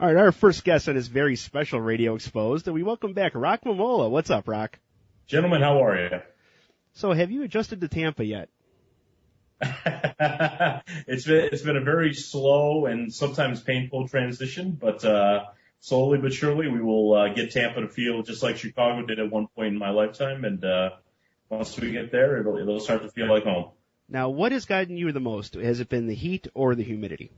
All right, our first guest on this very special Radio Exposed, and we welcome back Rock Mamola. What's up, Rock? Gentlemen, how are you? So, have you adjusted to Tampa yet? It's been a very slow and sometimes painful transition, but slowly but surely we will get Tampa to feel just like Chicago did at one point in my lifetime, and once we get there, it'll start to feel like home. Now, what has gotten you the most? Has it been the heat or the humidity?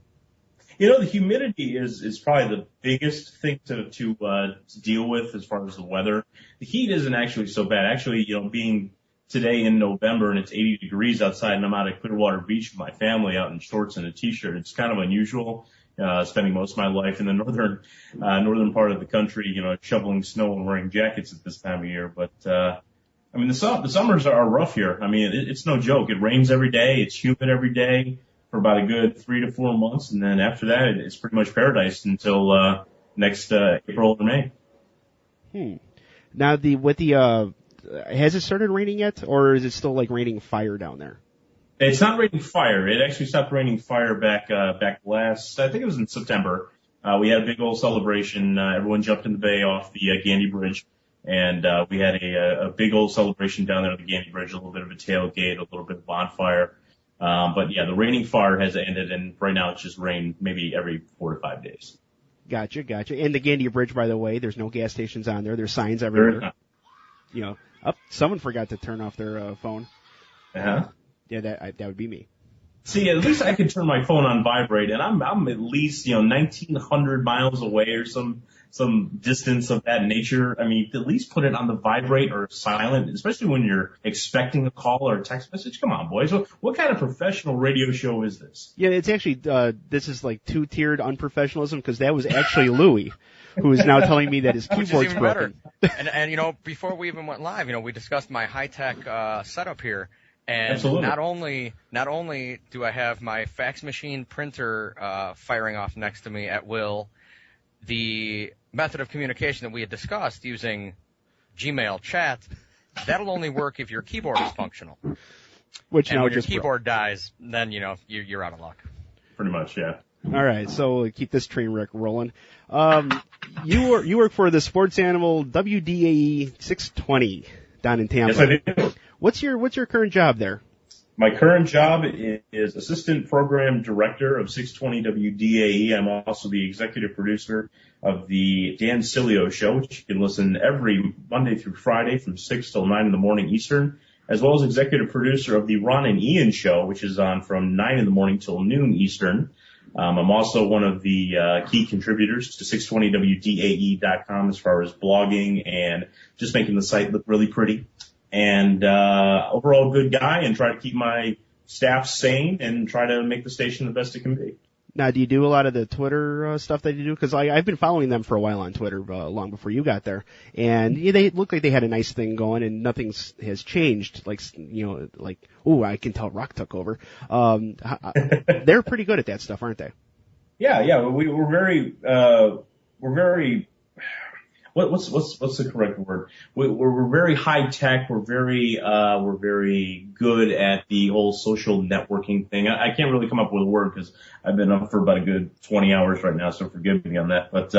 You know, the humidity is probably the biggest thing to deal with as far as the weather. The heat isn't actually so bad. Actually, you know, being today in November and it's 80 degrees outside and I'm out at Clearwater Beach with my family out in shorts and a t-shirt, it's kind of unusual. Spending most of my life in the northern part of the country, you know, shoveling snow and wearing jackets at this time of year. But I mean, the summers are rough here. I mean, it's no joke. It rains every day. It's humid every day for about a good 3 to 4 months, and then after that, it's pretty much paradise until next April or May. Now, has it started raining yet, or is it still like raining fire down there? It's not raining fire. It actually stopped raining fire back last, I think it was in September. We had a big old celebration. Everyone jumped in the bay off the Gandy Bridge, and we had a big old celebration down there at the Gandy Bridge, a little bit of a tailgate, a little bit of bonfire. But yeah, the raining fire has ended, and right now it's just rain maybe every 4 to 5 days. Gotcha. And the Gandy Bridge, by the way, there's no gas stations on there. There's signs everywhere. You know, someone forgot to turn off their phone. Uh-huh. Yeah, that would be me. See, at least I can turn my phone on vibrate, and I'm at least, 1,900 miles away or some distance of that nature. I mean, at least put it on the vibrate or silent, especially when you're expecting a call or a text message. Come on, boys. What kind of professional radio show is this? Yeah, it's actually, this is like two-tiered unprofessionalism, because that was actually Louie, who is now telling me that his keyboard's broken. And before we even went live, we discussed my high-tech setup here. And Absolutely. not only do I have my fax machine printer firing off next to me at will, the method of communication that we had discussed using Gmail chat, that'll only work if your keyboard is functional. Which and now when your just keyboard dies, then you're out of luck. Pretty much, yeah. All right, so keep this train wreck rolling. You work for the sports animal WDAE 620 down in Tampa. Yes, I do. What's your current job there? My current job is Assistant Program Director of 620 WDAE. I'm also the Executive Producer of the Dan Cilio Show, which you can listen every Monday through Friday from 6 till 9 in the morning Eastern, as well as Executive Producer of the Ron and Ian Show, which is on from 9 in the morning till noon Eastern. I'm also one of the key contributors to 620WDAE.com as far as blogging and just making the site look really pretty. And overall good guy, and try to keep my staff sane and try to make the station the best it can be. Now, do you do a lot of the Twitter stuff that you do? Because I've been following them for a while on Twitter, long before you got there, and they look like they had a nice thing going, and nothing has changed. I can tell Rock took over. They're pretty good at that stuff, aren't they? Yeah. We're very. What's the correct word? We're very high tech. We're very good at the whole social networking thing. I can't really come up with a word because I've been up for about a good 20 hours right now, so forgive me on that. But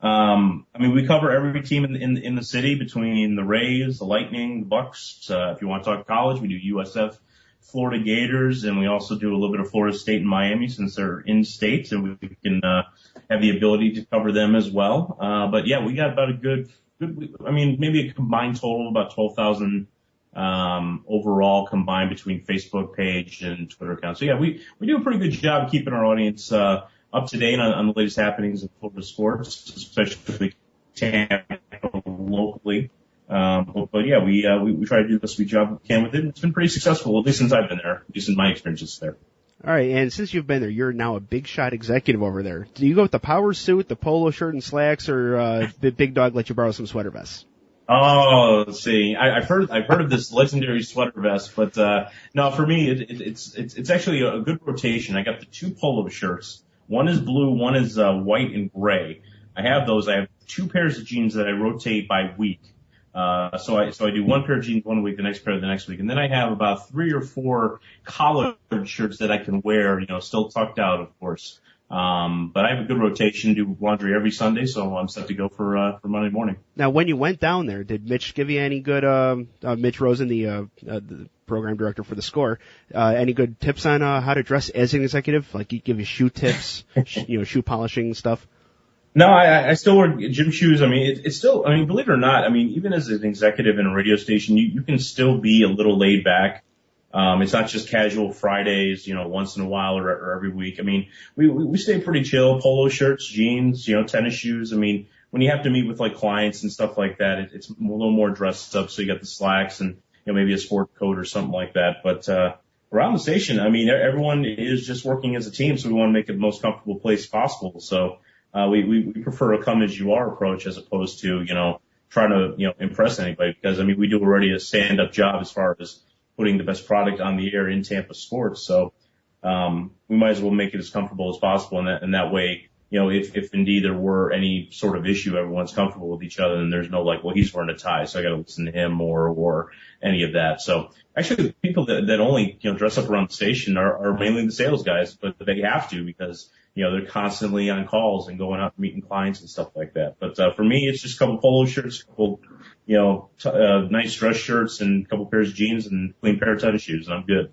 I mean, we cover every team in the city between the Rays, the Lightning, the Bucks. If you want to talk college, we do USF, Florida Gators, and we also do a little bit of Florida State and Miami since they're in state, and we can have the ability to cover them as well. But yeah, we got about a good, I mean, maybe a combined total of about 12,000 overall combined between Facebook page and Twitter account. So yeah, we do a pretty good job keeping our audience up to date on the latest happenings in Florida sports, especially Tampa locally. But yeah, we try to do the sweet job we can with it. It's been pretty successful, at least since I've been there, at least in my experiences there. All right, and since you've been there, you're now a big shot executive over there. Do you go with the power suit, the polo shirt and slacks, or the big dog let you borrow some sweater vests? Oh, let's see. I've heard of this legendary sweater vest, but no, for me it's actually a good rotation. I got the two polo shirts. One is blue, one is white and gray. I have those. I have two pairs of jeans that I rotate by week. So I do one pair of jeans one week, the next pair the next week, and then I have about 3 or 4 collared shirts that I can wear, still tucked out, of course, But I have a good rotation, do laundry every Sunday, so I'm set to go for Monday morning. Now, when you went down there, did Mitch give you any good, Mitch Rosen, the program director for the Score, any good tips on, how to dress as an executive? Like, he give you shoe tips, shoe polishing stuff? No, I still wear gym shoes. I mean, it's still, I mean, believe it or not, I mean, even as an executive in a radio station, you can still be a little laid back. It's not just casual Fridays, once in a while or every week. I mean, we stay pretty chill, polo shirts, jeans, tennis shoes. I mean, when you have to meet with like clients and stuff like that, it's a little more dressed up. So you got the slacks and, maybe a sport coat or something like that. But, around the station, I mean, everyone is just working as a team. So we want to make it the most comfortable place possible. So, we prefer a come as you are approach as opposed to, trying to, impress anybody because, I mean, we do already a stand up job as far as putting the best product on the air in Tampa sports. So, we might as well make it as comfortable as possible. And that way, if indeed there were any sort of issue, everyone's comfortable with each other and there's no like, well, he's wearing a tie, so I got to listen to him or any of that. So actually the people that only, dress up around the station are mainly the sales guys, but they have to because, they're constantly on calls and going out and meeting clients and stuff like that. But, for me, it's just a couple polo shirts, a couple, nice dress shirts and a couple pairs of jeans and a clean pair of tennis shoes, and I'm good.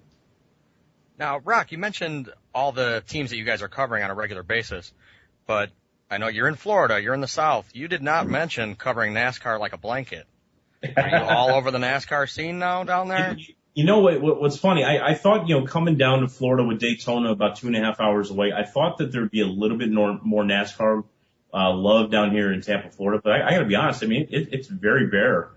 Now, Rock, you mentioned all the teams that you guys are covering on a regular basis, but I know you're in Florida, you're in the South. You did not mention covering NASCAR like a blanket. Are you all over the NASCAR scene now down there? You know what's funny? I thought, coming down to Florida with Daytona about 2.5 hours away, I thought that there'd be a little bit more NASCAR love down here in Tampa, Florida. But I gotta be honest, I mean, it's very rare.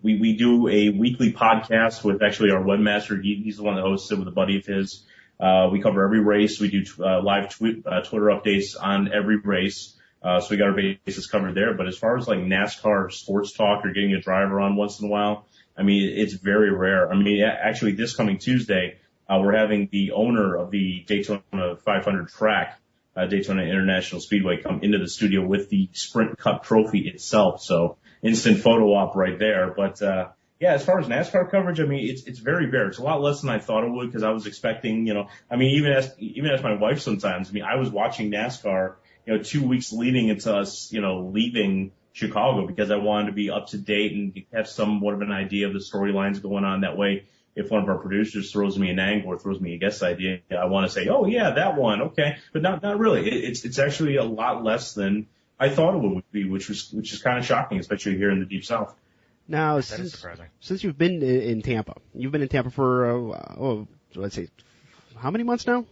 We do a weekly podcast with actually our webmaster. He's the one that hosts it with a buddy of his. We cover every race. We do live Twitter updates on every race. So we got our bases covered there. But as far as like NASCAR sports talk or getting a driver on once in a while, I mean, it's very rare. I mean, actually this coming Tuesday, we're having the owner of the Daytona 500 track, Daytona International Speedway, come into the studio with the Sprint Cup trophy itself. So instant photo op right there. But, yeah, as far as NASCAR coverage, I mean, it's very rare. It's a lot less than I thought it would because I was expecting, I mean, even as my wife sometimes, I mean, I was watching NASCAR, 2 weeks leading into us, leaving Chicago because I wanted to be up to date and have somewhat of an idea of the storylines going on. That way, if one of our producers throws me an angle or throws me a guest idea, I want to say, oh yeah, that one. Okay. But not really. It's actually a lot less than I thought it would be, which is kind of shocking, especially here in the Deep South. Now, since you've been in Tampa, you've been in Tampa for, let's see, how many months now?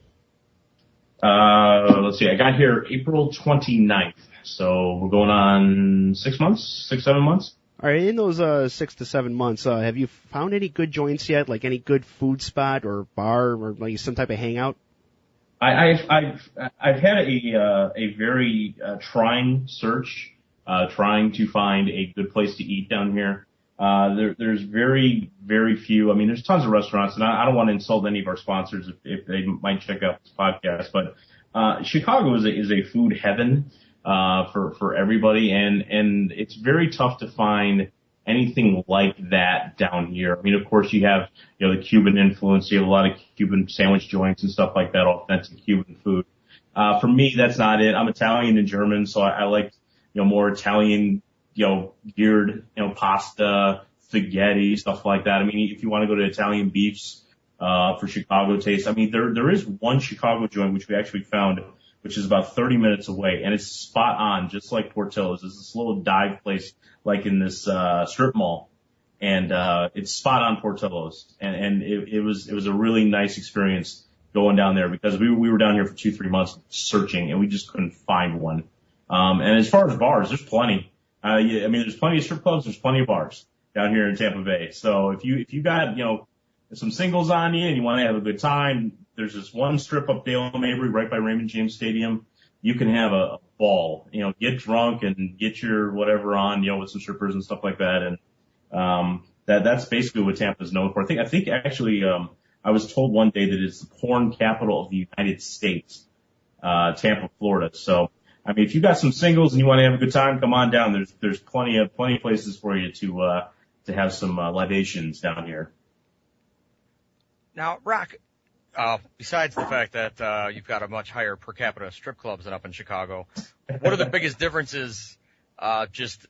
Let's see, I got here April 29th. So we're going on 6 months, 7 months. All right, in those 6 to 7 months, have you found any good joints yet? Like any good food spot or bar or like some type of hangout? I've had a very trying search, trying to find a good place to eat down here. There's very, very few. I mean, there's tons of restaurants, and I don't want to insult any of our sponsors if they might check out this podcast, but Chicago is a food heaven for everybody, and it's very tough to find anything like that down here. I mean, of course, you have the Cuban influence. You have a lot of Cuban sandwich joints and stuff like that, authentic Cuban food. For me, that's not it. I'm Italian and German, so I like more Italian geared pasta, spaghetti, stuff like that. I mean, if you want to go to Italian beefs for Chicago taste, I mean, there is one Chicago joint which we actually found, which is about 30 minutes away, and it's spot on, just like Portillo's. It's this little dive place, like in this strip mall, and it's spot on Portillo's, and it was a really nice experience going down there because we were down here for 2-3 months searching, and we just couldn't find one. And as far as bars, there's plenty. I mean, there's plenty of strip clubs, there's plenty of bars down here in Tampa Bay. So if you got some singles on you and you want to have a good time, there's this one strip up Dale Mabry right by Raymond James Stadium. You can have a ball, get drunk and get your whatever on, with some strippers and stuff like that. And, that's basically what Tampa is known for. I think actually, I was told one day that it's the porn capital of the United States, Tampa, Florida. So, I mean, if you got some singles and you want to have a good time, come on down. There's plenty of places for you to have some libations down here. Now, Rock, besides the fact that you've got a much higher per capita strip clubs than up in Chicago, what are the biggest differences just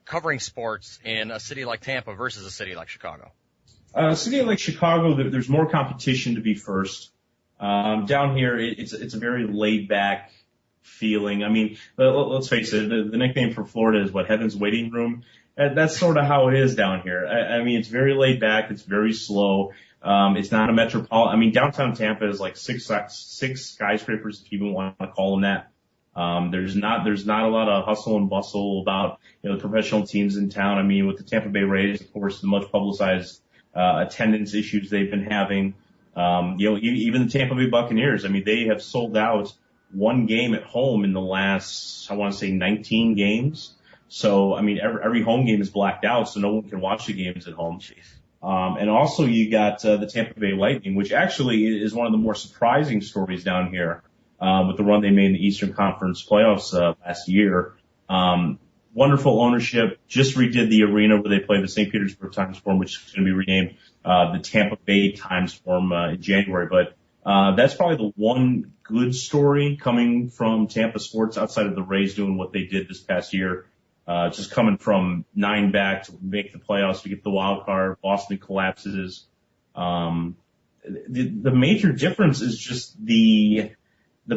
covering sports in a city like Tampa versus a city like Chicago? A city like Chicago, there's more competition to be first. Down here, it's a very laid back feeling. I mean, let's face it, the nickname for Florida is what, Heaven's Waiting Room? That's sort of how it is down here. I mean, it's very laid back. It's very slow. It's not a metropolitan. I mean, downtown Tampa is like six skyscrapers, if you even want to call them that. There's not a lot of hustle and bustle about, the professional teams in town. I mean, with the Tampa Bay Rays, of course, the much publicized, attendance issues they've been having. Even the Tampa Bay Buccaneers, I mean, they have sold out one game at home in the last, I want to say 19 games. So, I mean, every home game is blacked out, so no one can watch the games at home. And also you got, the Tampa Bay Lightning, which actually is one of the more surprising stories down here, with the run they made in the Eastern Conference playoffs, last year. Wonderful ownership, just redid the arena where they play the St. Petersburg Times Forum, which is going to be renamed, the Tampa Bay Times Forum, in January. But, that's probably the one good story coming from Tampa sports outside of the Rays doing what they did this past year. Just coming from 9 back to make the playoffs to get the wild card. Boston collapses. The major difference is just the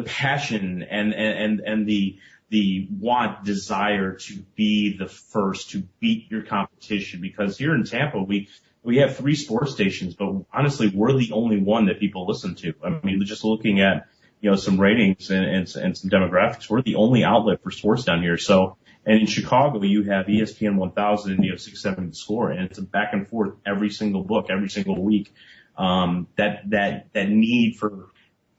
passion and the desire to be the first, to beat your competition. Because here in Tampa, we have 3 sports stations, but honestly, we're the only one that people listen to. I mean, just looking at, some ratings and some demographics, we're the only outlet for sports down here. So, and in Chicago, you have ESPN 1000 and you have 670 The Score, and it's a back and forth every single week. That need for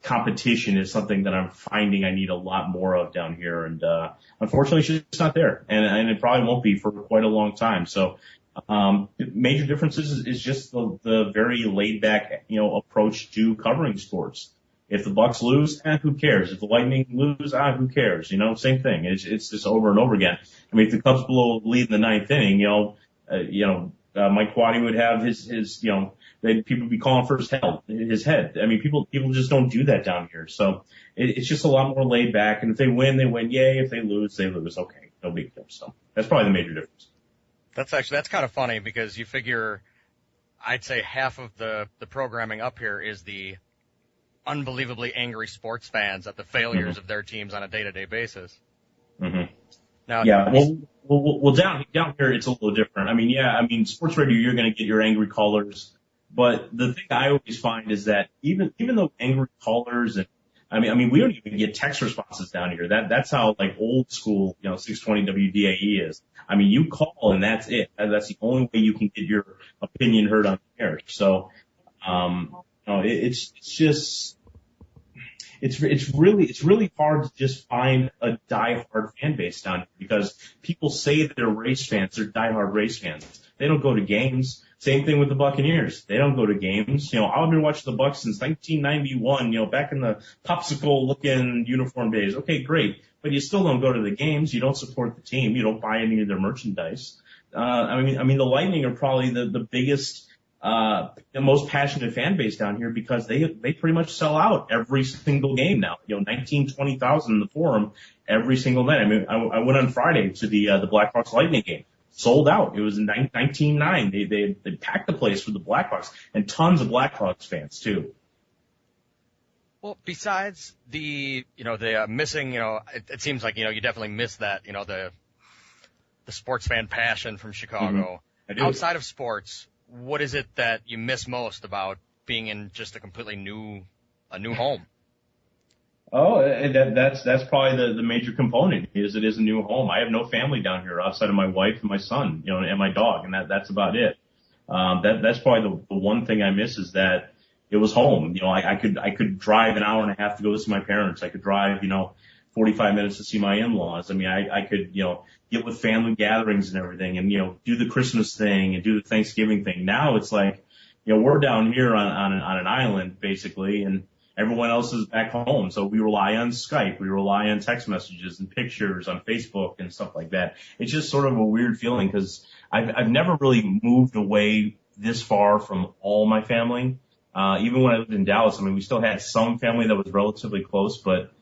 competition is something that I'm finding I need a lot more of down here. And, unfortunately, it's just not there. And it probably won't be for quite a long time. So, major differences is just the very laid back, approach to covering sports. If the Bucks lose, who cares? If the Lightning lose, who cares? Same thing. It's just over and over again. I mean, if the Cubs blow a lead in the 9th inning, Mike Quaddy would have his people be calling for his head. I mean, people just don't do that down here. So it's just a lot more laid back. And if they win, they win. Yay. If they lose, they lose. Okay. No big deal. So that's probably the major difference. That's kind of funny because you figure, I'd say half of the programming up here is the unbelievably angry sports fans at the failures of their teams on a day-to-day basis. Mm-hmm. Now, yeah, well, down here it's a little different. I mean, sports radio, you're going to get your angry callers, but the thing I always find is that even though angry callers and I mean, we don't even get text responses down here. That's how like old school, 620 WDAE is. I mean, you call and that's it. That's the only way you can get your opinion heard on the air. So, it's really hard to just find a diehard fan base down here because people say that they're race fans, they're diehard race fans. They don't go to games. Same thing with the Buccaneers. They don't go to games. I've been watching the Bucs since 1991, back in the popsicle looking uniform days. Okay, great. But you still don't go to the games. You don't support the team. You don't buy any of their merchandise. I mean, the Lightning are probably the biggest, the most passionate fan base down here because they pretty much sell out every single game now. 20,000 in the Forum every single night. I mean, I went on Friday to the Blackhawks Lightning game. Sold out. It was in 19-9. They packed the place for the Blackhawks and tons of Blackhawks fans too. Well, besides the missing, it seems like, you definitely miss that, the sports fan passion from Chicago. Mm-hmm. Outside of sports, what is it that you miss most about being in just a completely new home? Oh, that's probably the major component is it is a new home. I have no family down here outside of my wife and my son, and my dog, and that's about it. That's probably the one thing I miss is that it was home. I could drive an hour and a half to go see my parents. I could drive, 45 minutes to see my in-laws. I mean, I could, get with family gatherings and everything and, do the Christmas thing and do the Thanksgiving thing. Now it's like, we're down here on an island basically and everyone else is back home. So we rely on Skype. We rely on text messages and pictures on Facebook and stuff like that. It's just sort of a weird feeling because I've never really moved away this far from all my family. Even when I lived in Dallas, I mean, we still had some family that was relatively close, but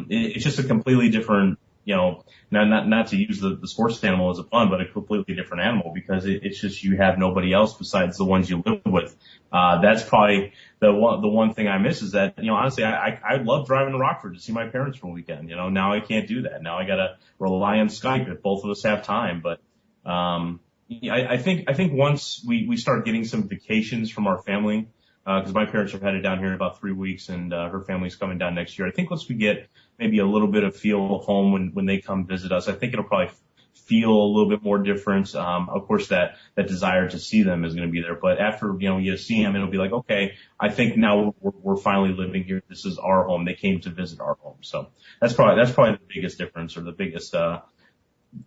it's just a completely different, you know, not to use the sports animal as a pun, but a completely different animal because it's just you have nobody else besides the ones you live with. That's probably the one thing I miss is that, you know, honestly, I love driving to Rockford to see my parents for a weekend. You know, now I can't do that. Now I gotta rely on Skype if both of us have time. But I think once we start getting some vacations from our family, because my parents are headed down here in about 3 weeks, and her family's coming down next year. I think once we get maybe a little bit of feel of home when they come visit us, I think it'll probably feel a little bit more different. Of course, that desire to see them is going to be there, but after you see them, it'll be like, okay, I think now we're finally living here. This is our home. They came to visit our home, so that's probably the biggest difference, or the biggest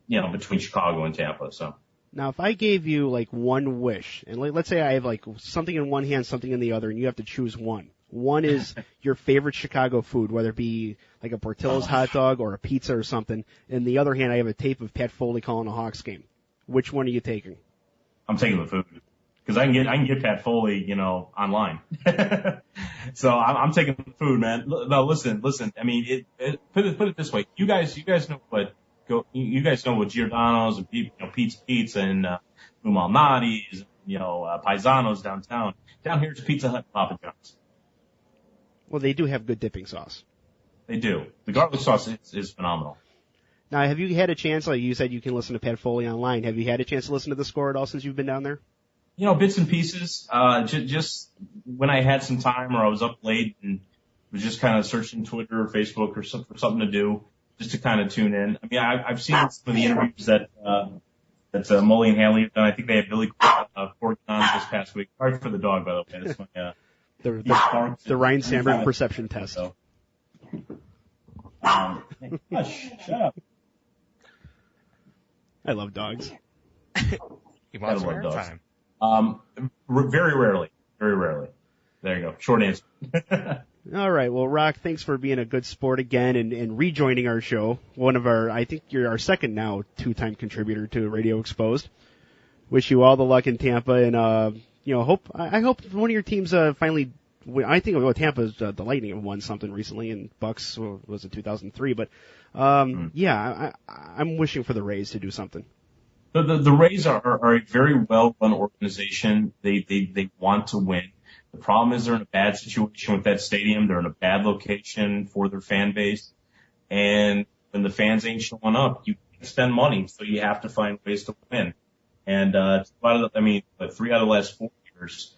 between Chicago and Tampa. So. Now, if I gave you like one wish, and let's say I have like something in one hand, something in the other, and you have to choose one. One is your favorite Chicago food, whether it be like a Portillo's hot dog or a pizza or something. And the other hand, I have a tape of Pat Foley calling a Hawks game. Which one are you taking? I'm taking the food because I can get Pat Foley, online. So I'm taking the food, man. No, listen. I mean, put it this way. You guys know what. You guys know what Giordano's and Pizza and Malnati's, Paisanos downtown. Down here it's Pizza Hut and Papa John's. Well, they do have good dipping sauce. They do. The garlic sauce is phenomenal. Now, have you had a chance, like you said, you can listen to Pat Foley online. Have you had a chance to listen to the score at all since you've been down there? Bits and pieces. Just when I had some time or I was up late and was just kind of searching Twitter or Facebook or something to do. Just to kind of tune in. I mean, I've seen some of the interviews that Mully and Haley have done. I think they had Billy Corgan on this past week. Sorry for the dog, by the way. That's my, the Ryan Sandberg perception test. So. Hush, shut up. I love dogs. He wants more time. Very rarely. There you go. Short answer. All right. Well, Rock, thanks for being a good sport again and rejoining our show. I think you're our second now two-time contributor to Radio Exposed. Wish you all the luck in Tampa, and I hope one of your teams finally. I think Tampa's the Lightning have won something recently, and Bucks was it 2003. But I'm wishing for the Rays to do something. The Rays are a very well-run organization. They want to win. The problem is they're in a bad situation with that stadium. They're in a bad location for their fan base. And when the fans ain't showing up, you can't spend money, so you have to find ways to win. And 3 out of the last 4 years,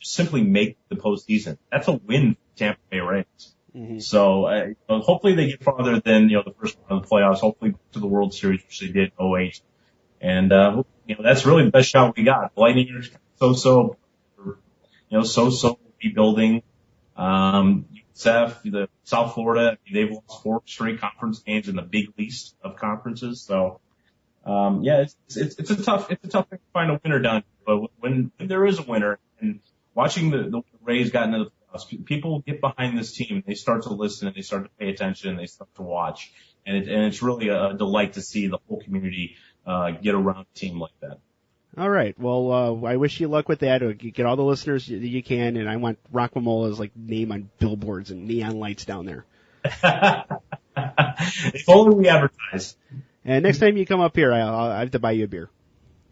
simply make the postseason. That's a win for Tampa Bay Rays. Mm-hmm. So hopefully they get farther than the first round of the playoffs. Hopefully to the World Series, which they did in 2008. And that's really the best shot we got. Lightning are so rebuilding. USF, the South Florida, they've lost 4 straight conference games in the big least of conferences. So, it's a tough thing to find a winner down here. But when there is a winner, and watching the Rays got into the playoffs, people get behind this team. They start to listen and they start to pay attention and they start to watch. And it's really a delight to see the whole community, get around a team like that. All right. Well, I wish you luck with that. Get all the listeners that you can, and I want Rock Mamola's name on billboards and neon lights down there. If only we advertise. And next time you come up here, I have to buy you a beer.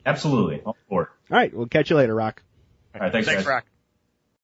Absolutely. All for it. All right. We'll catch you later, Rock. All right. Thanks, Rock.